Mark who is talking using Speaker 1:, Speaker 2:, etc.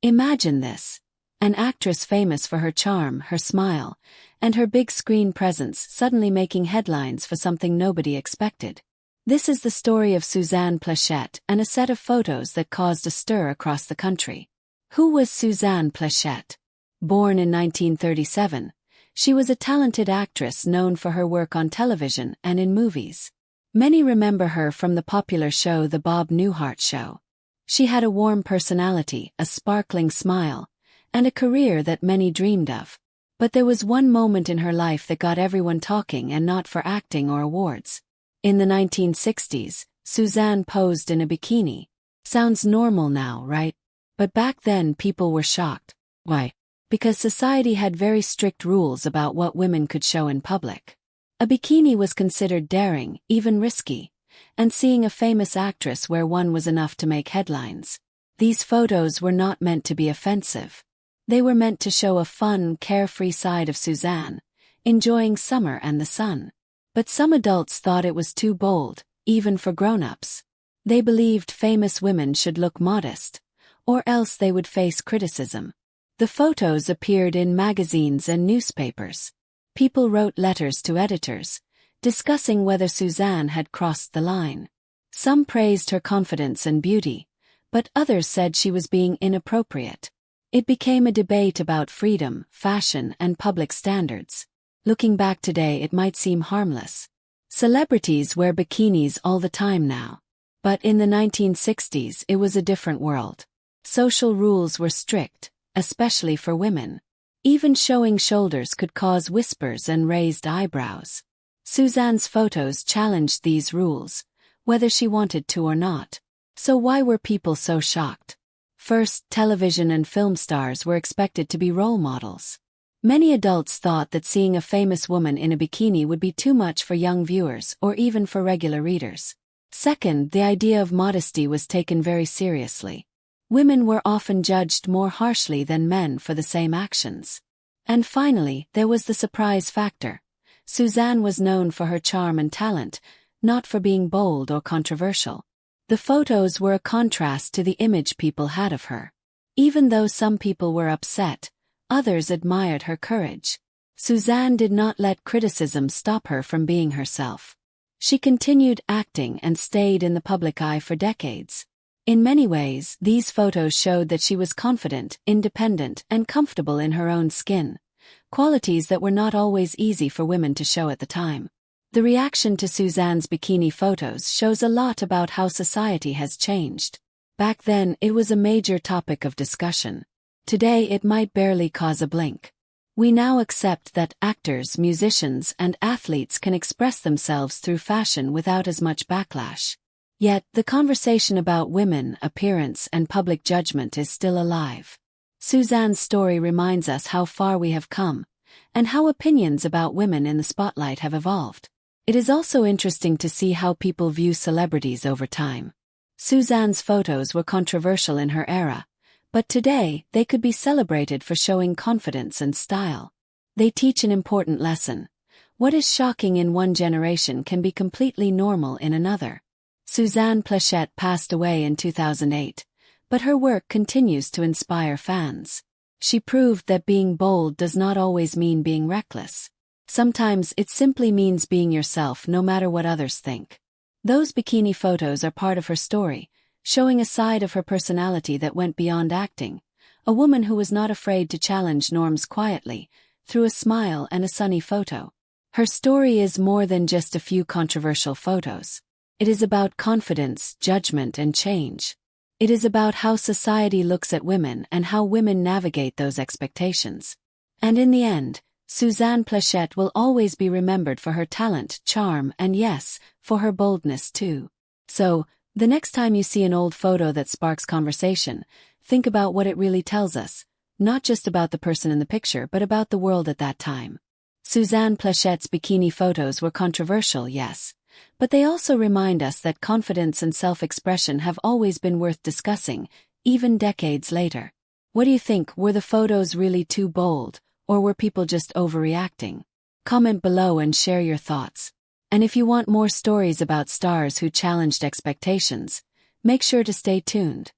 Speaker 1: Imagine this. An actress famous for her charm, her smile, and her big screen presence suddenly making headlines for something nobody expected. This is the story of Suzanne Pleshette and a set of photos that caused a stir across the country. Who was Suzanne Pleshette? Born in 1937, she was a talented actress known for her work on television and in movies. Many remember her from the popular show The Bob Newhart Show. She had a warm personality, a sparkling smile, and a career that many dreamed of. But there was one moment in her life that got everyone talking, and not for acting or awards. In the 1960s, Suzanne posed in a bikini. Sounds normal now, right? But back then people were shocked. Why? Because society had very strict rules about what women could show in public. A bikini was considered daring, even risky, and seeing a famous actress wear one was enough to make headlines. These photos were not meant to be offensive. They were meant to show a fun, carefree side of Suzanne, enjoying summer and the sun. But some adults thought it was too bold, even for grown-ups. They believed famous women should look modest, or else they would face criticism. The photos appeared in magazines and newspapers. People wrote letters to editors, discussing whether Suzanne had crossed the line. Some praised her confidence and beauty, but others said she was being inappropriate. It became a debate about freedom, fashion, and public standards. Looking back today, it might seem harmless. Celebrities wear bikinis all the time now. But in the 1960s, it was a different world. Social rules were strict, especially for women. Even showing shoulders could cause whispers and raised eyebrows. Suzanne's photos challenged these rules, whether she wanted to or not. So why were people so shocked? First, television and film stars were expected to be role models. Many adults thought that seeing a famous woman in a bikini would be too much for young viewers or even for regular readers. Second, the idea of modesty was taken very seriously. Women were often judged more harshly than men for the same actions. And finally, there was the surprise factor. Suzanne was known for her charm and talent, not for being bold or controversial. The photos were a contrast to the image people had of her. Even though some people were upset, others admired her courage. Suzanne did not let criticism stop her from being herself. She continued acting and stayed in the public eye for decades. In many ways, these photos showed that she was confident, independent, and comfortable in her own skin, qualities that were not always easy for women to show at the time. The reaction to Suzanne's bikini photos shows a lot about how society has changed. Back then, it was a major topic of discussion. Today, it might barely cause a blink. We now accept that actors, musicians, and athletes can express themselves through fashion without as much backlash. Yet, the conversation about women, appearance, and public judgment is still alive. Suzanne's story reminds us how far we have come, and how opinions about women in the spotlight have evolved. It is also interesting to see how people view celebrities over time. Suzanne's photos were controversial in her era, but today, they could be celebrated for showing confidence and style. They teach an important lesson. What is shocking in one generation can be completely normal in another. Suzanne Pleshette passed away in 2008, but her work continues to inspire fans. She proved that being bold does not always mean being reckless. Sometimes it simply means being yourself no matter what others think. Those bikini photos are part of her story, showing a side of her personality that went beyond acting, a woman who was not afraid to challenge norms quietly, through a smile and a sunny photo. Her story is more than just a few controversial photos. It is about confidence, judgment, and change. It is about how society looks at women and how women navigate those expectations. And in the end, Suzanne Pleshette will always be remembered for her talent, charm, and yes, for her boldness too. So, the next time you see an old photo that sparks conversation, think about what it really tells us, not just about the person in the picture but about the world at that time. Suzanne Plechette's bikini photos were controversial, yes, but they also remind us that confidence and self-expression have always been worth discussing, even decades later. What do you think? Were the photos really too bold, or were people just overreacting? Comment below and share your thoughts. And if you want more stories about stars who challenged expectations, make sure to stay tuned.